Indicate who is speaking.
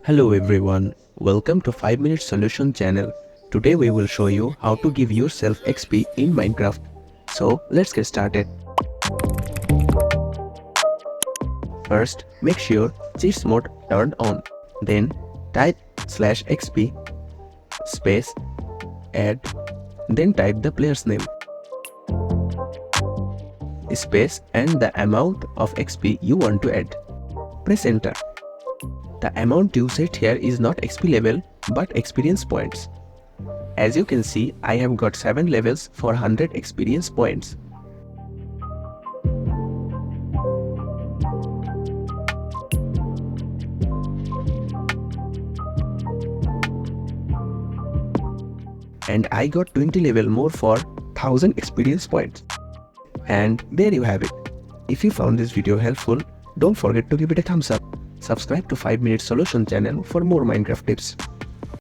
Speaker 1: Hello everyone, welcome to 5 Minute Solution channel. Today we will show you how to give yourself XP in Minecraft. So let's get started. First, make sure cheats mode turned on. Then type /XP space add, then type the player's name space and the amount of XP you want to add. Press enter. The amount you set here is not XP level but experience points. As you can see, I have got 7 levels for 100 experience points. And I got 20 level more for 1000 experience points. And there you have it. If you found this video helpful, don't forget to give it a thumbs up. Subscribe to 5 Minute Solution channel for more Minecraft tips.